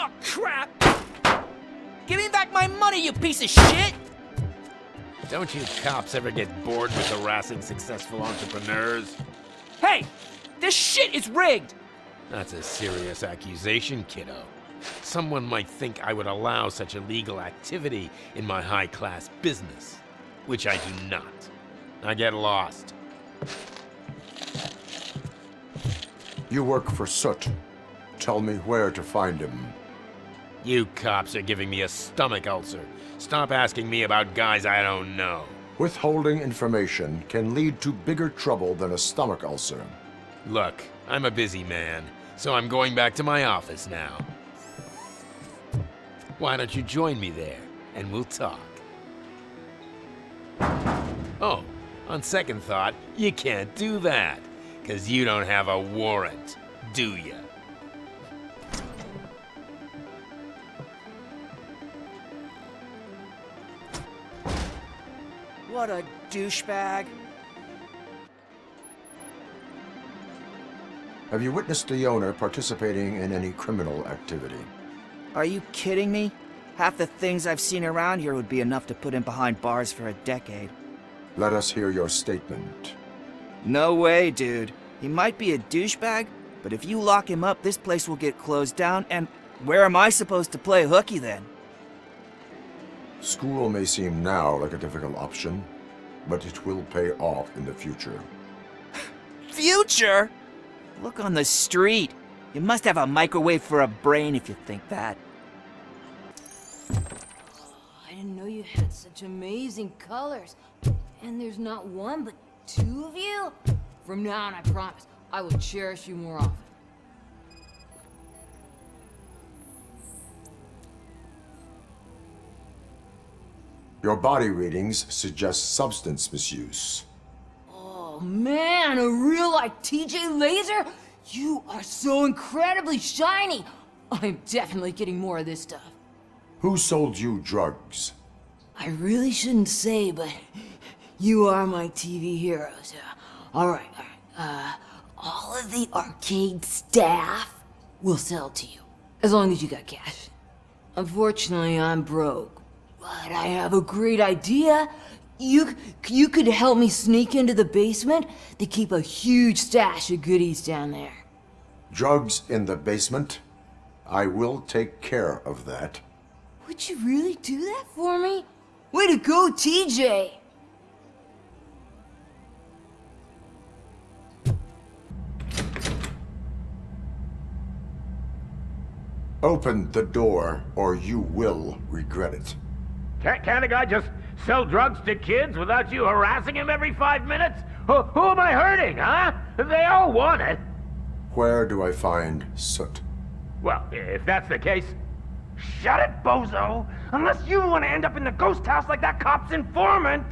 Oh, crap! Give me back my money, you piece of shit! Don't you cops ever get bored with harassing successful entrepreneurs? Hey! This shit is rigged! That's a serious accusation, kiddo. Someone might think I would allow such illegal activity in my high-class business, which I do not. I get lost. You work for Soot. Tell me where to find him. You cops are giving me a stomach ulcer. Stop asking me about guys I don't know. Withholding information can lead to bigger trouble than a stomach ulcer. Look, I'm a busy man, so I'm going back to my office now. Why don't you join me there, and we'll talk. Oh, on second thought, you can't do that, 'cause you don't have a warrant, do ya? What a douchebag. Have you witnessed the owner participating in any criminal activity? Are you kidding me? Half the things I've seen around here would be enough to put him behind bars for a decade. Let us hear your statement. No way, dude. He might be a douchebag, but if you lock him up, this place will get closed down, and where am I supposed to play hooky then? School may seem now like a difficult option, but it will pay off in the future. Future? Look on the street. You must have a microwave for a brain if you think that. I didn't know you had such amazing colors. And there's not one, but two of you? From now on, I promise, I will cherish you more often. Your body readings suggest substance misuse. Oh man, a real like TJ Laser? You are so incredibly shiny! I'm definitely getting more of this stuff. Who sold you drugs? I really shouldn't say, but you are my TV heroes. Alright. All of the arcade staff will sell to you, as long as you got cash. Unfortunately, I'm broke, but I have a great idea. You could help me sneak into the basement. They keep a huge stash of goodies down there. Drugs in the basement? I will take care of that. Would you really do that for me? Way to go, TJ! Open the door, or you will regret it. Can't a guy just sell drugs to kids without you harassing him every 5 minutes? Who am I hurting, huh? They all want it. Where do I find Soot? Well, if that's the case, shut it, bozo! Unless you want to end up in the ghost house like that cop's informant!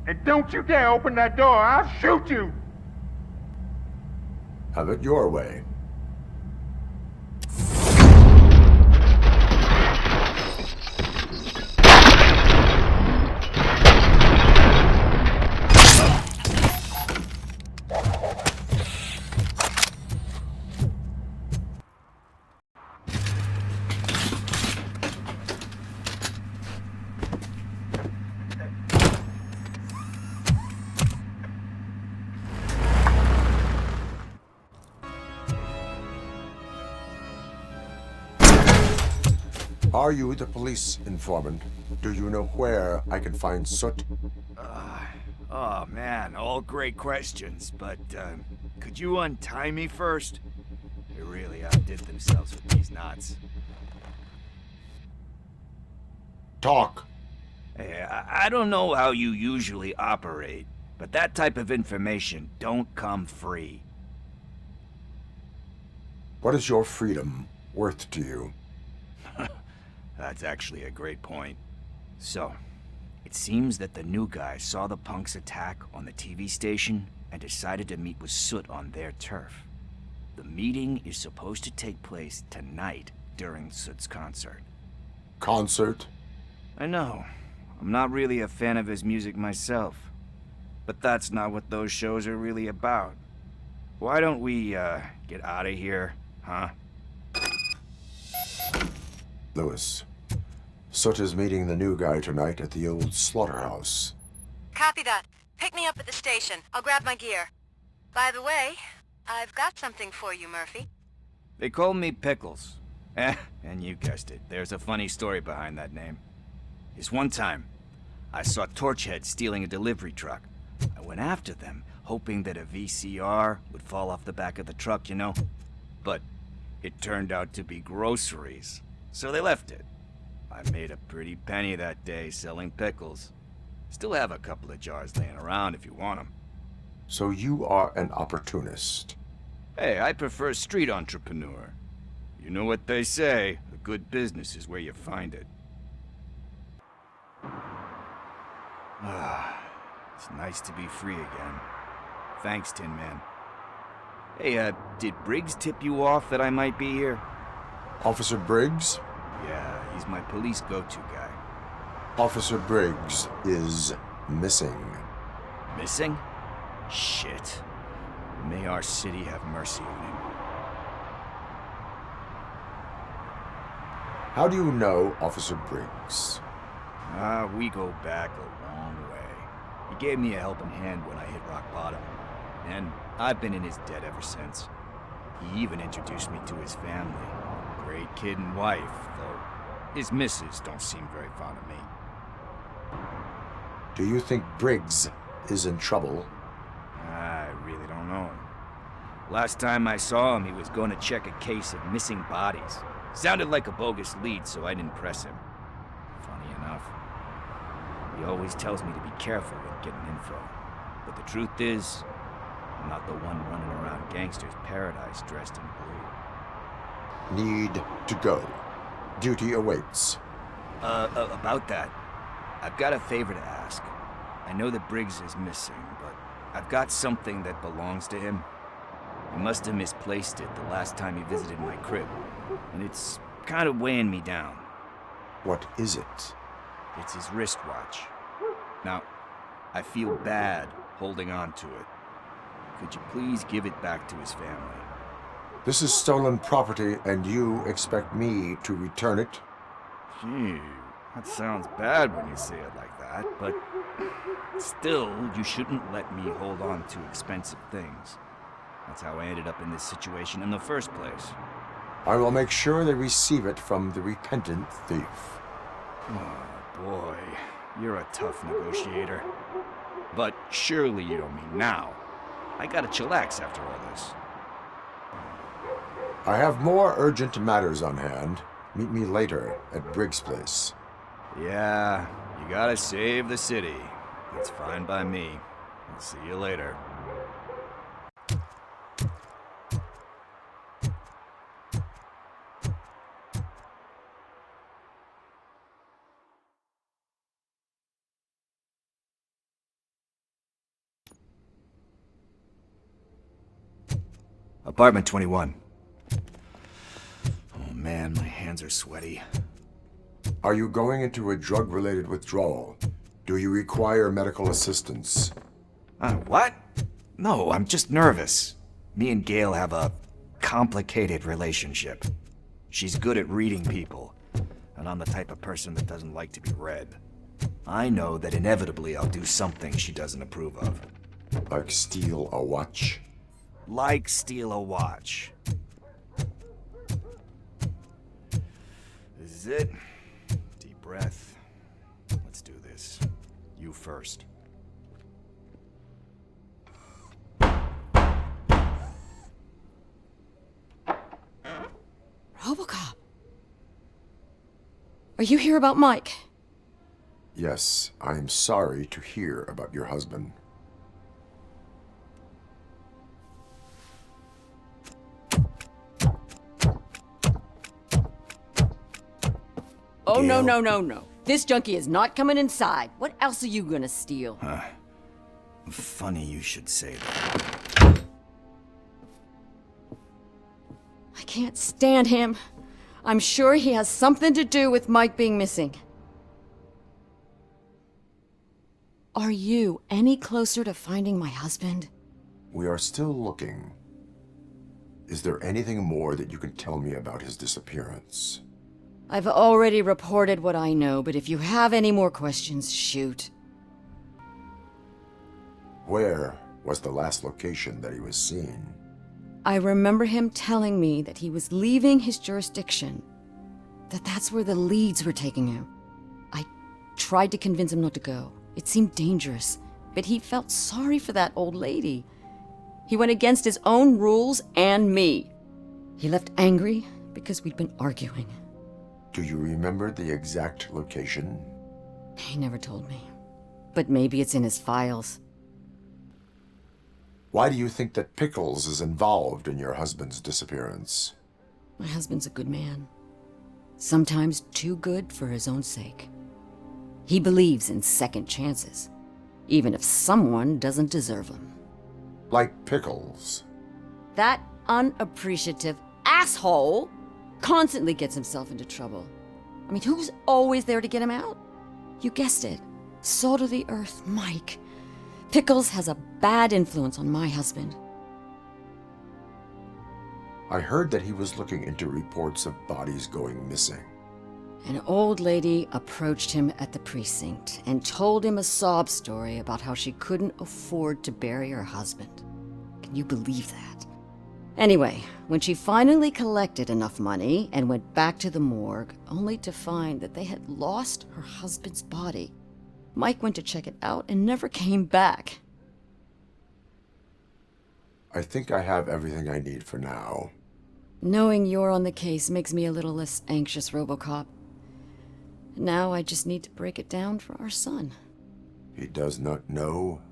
And don't you dare open that door, I'll shoot you! Have it your way. Are you the police informant? Do you know where I can find Soot? Oh man, all great questions, but could you untie me first? They really outdid themselves with these knots. Talk. Hey, I don't know how you usually operate, but that type of information don't come free. What is your freedom worth to you? That's actually a great point. So, it seems that the new guy saw the punks attack on the TV station and decided to meet with Soot on their turf. The meeting is supposed to take place tonight during Soot's concert. Concert? I know. I'm not really a fan of his music myself. But that's not what those shows are really about. Why don't we, get out of here, huh? Lewis, Soot is meeting the new guy tonight at the old slaughterhouse. Copy that. Pick me up at the station. I'll grab my gear. By the way, I've got something for you, Murphy. They call me Pickles. And you guessed it, there's a funny story behind that name. This one time, I saw Torchhead stealing a delivery truck. I went after them, hoping that a VCR would fall off the back of the truck, you know? But it turned out to be groceries, so they left it. I made a pretty penny that day selling pickles. Still have a couple of jars laying around if you want them. So you are an opportunist. Hey, I prefer street entrepreneur. You know what they say, a good business is where you find it. It's nice to be free again. Thanks, Tin Man. Hey, did Briggs tip you off that I might be here? Officer Briggs? Yeah, he's my police go-to guy. Officer Briggs is missing. Missing? Shit. May our city have mercy on him. How do you know Officer Briggs? We go back a long way. He gave me a helping hand when I hit rock bottom, and I've been in his debt ever since. He even introduced me to his family. Great kid and wife, though his missus don't seem very fond of me. Do you think Briggs is in trouble? I really don't know. Last time I saw him, he was going to check a case of missing bodies. Sounded like a bogus lead, so I didn't press him. Funny enough. He always tells me to be careful when getting info. But the truth is, I'm not the one running around Gangster's Paradise dressed in blue. Need to go. Duty awaits. About that, I've got a favor to ask. I know that Briggs is missing, but I've got something that belongs to him. He must have misplaced it the last time he visited my crib, and it's kind of weighing me down. What is it? It's his wristwatch. Now, I feel bad holding on to it. Could you please give it back to his family? This is stolen property, and you expect me to return it? Gee, that sounds bad when you say it like that, but still, you shouldn't let me hold on to expensive things. That's how I ended up in this situation in the first place. I will make sure they receive it from the repentant thief. Oh, boy. You're a tough negotiator. But surely you don't mean now. I gotta chillax after all this. I have more urgent matters on hand. Meet me later at Briggs' place. Yeah, you gotta save the city. That's fine by me. I'll see you later. Apartment 21. Oh man, my hands are sweaty. Are you going into a drug-related withdrawal? Do you require medical assistance? What? No, I'm just nervous. Me and Gail have a complicated relationship. She's good at reading people, and I'm the type of person that doesn't like to be read. I know that inevitably I'll do something she doesn't approve of. Like steal a watch? Like steal a watch. This is it. Deep breath. Let's do this. You first. Robocop. Are you here about Mike? Yes, I am sorry to hear about your husband. Oh, Gail. no. This junkie is not coming inside. What else are you gonna steal? Funny you should say that. I can't stand him. I'm sure he has something to do with Mike being missing. Are you any closer to finding my husband? We are still looking. Is there anything more that you can tell me about his disappearance? I've already reported what I know, but if you have any more questions, shoot. Where was the last location that he was seen? I remember him telling me that he was leaving his jurisdiction, that's where the leads were taking him. I tried to convince him not to go. It seemed dangerous, but he felt sorry for that old lady. He went against his own rules and me. He left angry because we'd been arguing. Do you remember the exact location? He never told me, but maybe it's in his files. Why do you think that Pickles is involved in your husband's disappearance? My husband's a good man. Sometimes too good for his own sake. He believes in second chances, even if someone doesn't deserve them. Like Pickles. That unappreciative asshole constantly gets himself into trouble. I mean, who's always there to get him out? You guessed it. Salt of the earth, Mike. Pickles has a bad influence on my husband. I heard that he was looking into reports of bodies going missing. An old lady approached him at the precinct and told him a sob story about how she couldn't afford to bury her husband. Can you believe that? Anyway, when she finally collected enough money and went back to the morgue, only to find that they had lost her husband's body, Mike went to check it out and never came back. I think I have everything I need for now. Knowing you're on the case makes me a little less anxious, RoboCop. Now I just need to break it down for our son. He does not know?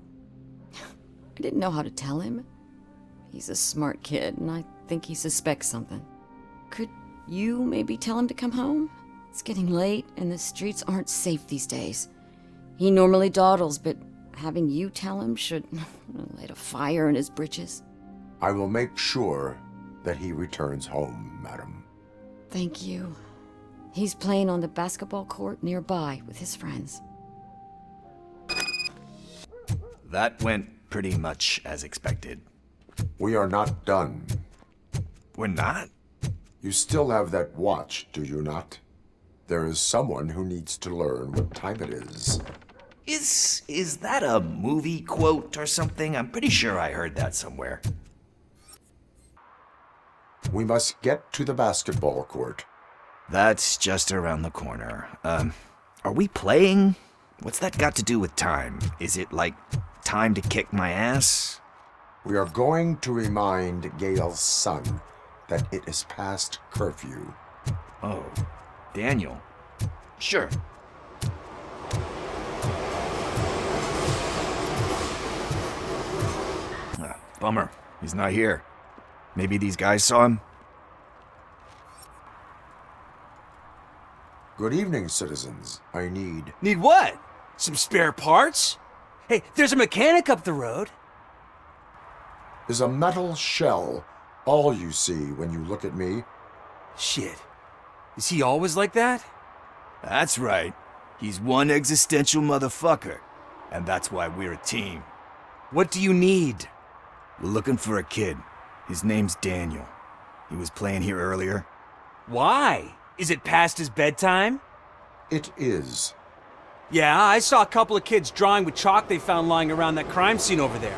I didn't know how to tell him. He's a smart kid, and I think he suspects something. Could you maybe tell him to come home? It's getting late, and the streets aren't safe these days. He normally dawdles, but having you tell him should light a fire in his britches. I will make sure that he returns home, madam. Thank you. He's playing on the basketball court nearby with his friends. That went pretty much as expected. We are not done. We're not? You still have that watch, do you not? There is someone who needs to learn what time it is. Is that a movie quote or something? I'm pretty sure I heard that somewhere. We must get to the basketball court. That's just around the corner. Are we playing? What's that got to do with time? Is it like time to kick my ass? We are going to remind Gail's son that it is past curfew. Oh, Daniel. Sure. Bummer. He's not here. Maybe these guys saw him? Good evening, citizens. I need... Need what? Some spare parts? Hey, there's a mechanic up the road. Is a metal shell all you see when you look at me? Shit. Is he always like that? That's right. He's one existential motherfucker. And that's why we're a team. What do you need? We're looking for a kid. His name's Daniel. He was playing here earlier. Why? Is it past his bedtime? It is. Yeah, I saw a couple of kids drawing with chalk they found lying around that crime scene over there.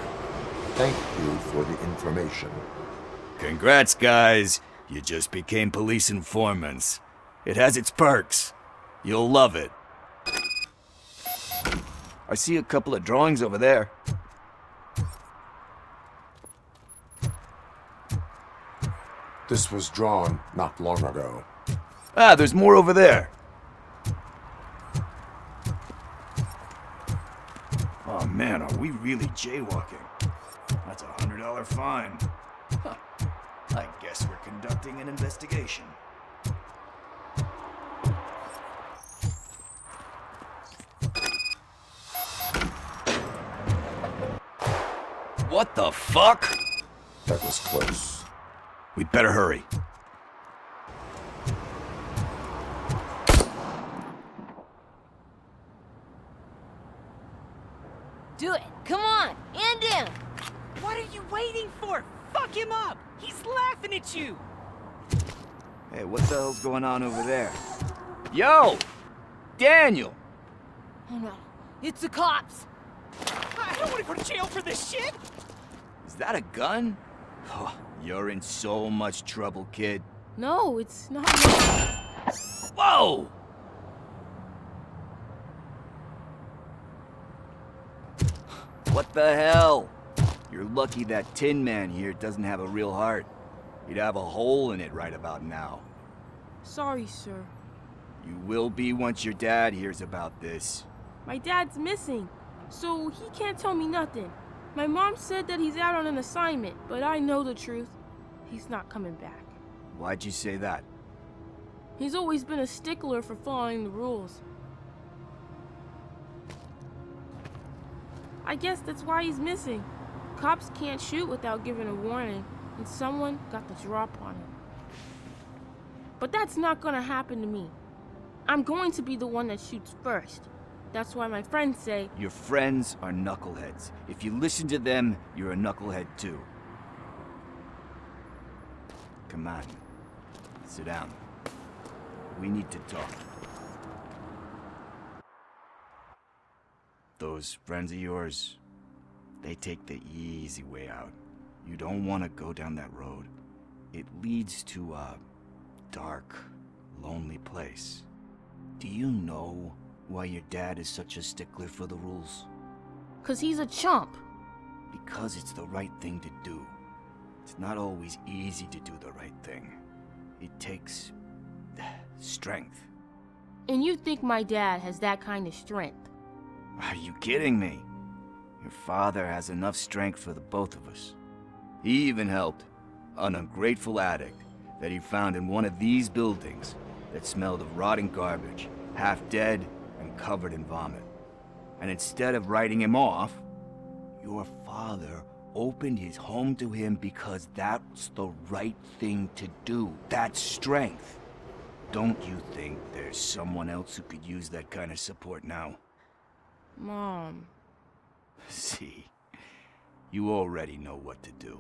Thank you for the information. Congrats, guys. You just became police informants. It has its perks. You'll love it. I see a couple of drawings over there. This was drawn not long ago. Ah, there's more over there. Oh man, are we really jaywalking? That's a $100 fine. Huh. I guess we're conducting an investigation. What the fuck? That was close. We'd better hurry. Do it. Come on. End him. What are you waiting for? Fuck him up! He's laughing at you! Hey, what the hell's going on over there? Yo! Daniel! Oh no, it's the cops. I don't want to go to jail for this shit! Is that a gun? Oh, you're in so much trouble, kid. No, it's not. Whoa! What the hell? You're lucky that Tin Man here doesn't have a real heart. He'd have a hole in it right about now. Sorry, sir. You will be once your dad hears about this. My dad's missing, so he can't tell me nothing. My mom said that he's out on an assignment, but I know the truth. He's not coming back. Why'd you say that? He's always been a stickler for following the rules. I guess that's why he's missing. Cops can't shoot without giving a warning, and someone got the drop on him. But that's not gonna happen to me. I'm going to be the one that shoots first. That's why my friends say... Your friends are knuckleheads. If you listen to them, you're a knucklehead too. Come on. Sit down. We need to talk. Those friends of yours, they take the easy way out. You don't want to go down that road. It leads to a dark, lonely place. Do you know why your dad is such a stickler for the rules? 'Cause he's a chump. Because it's the right thing to do. It's not always easy to do the right thing. It takes strength. And you think my dad has that kind of strength? Are you kidding me? Your father has enough strength for the both of us. He even helped an ungrateful addict that he found in one of these buildings that smelled of rotting garbage, half dead and covered in vomit. And instead of writing him off, your father opened his home to him because that's the right thing to do. That's strength. Don't you think there's someone else who could use that kind of support now? Mom. See, you already know what to do.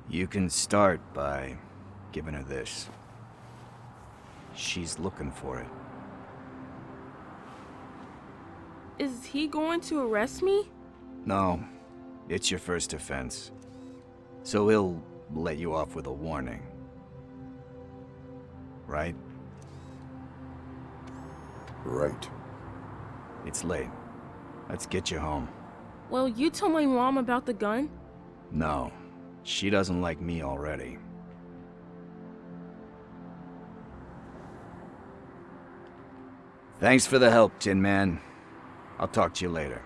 You can start by giving her this. She's looking for it. Is he going to arrest me? No, it's your first offense. So he'll let you off with a warning. Right? Right. It's late. Let's get you home. Well, you tell my mom about the gun? No, she doesn't like me already. Thanks for the help, Tin Man. I'll talk to you later.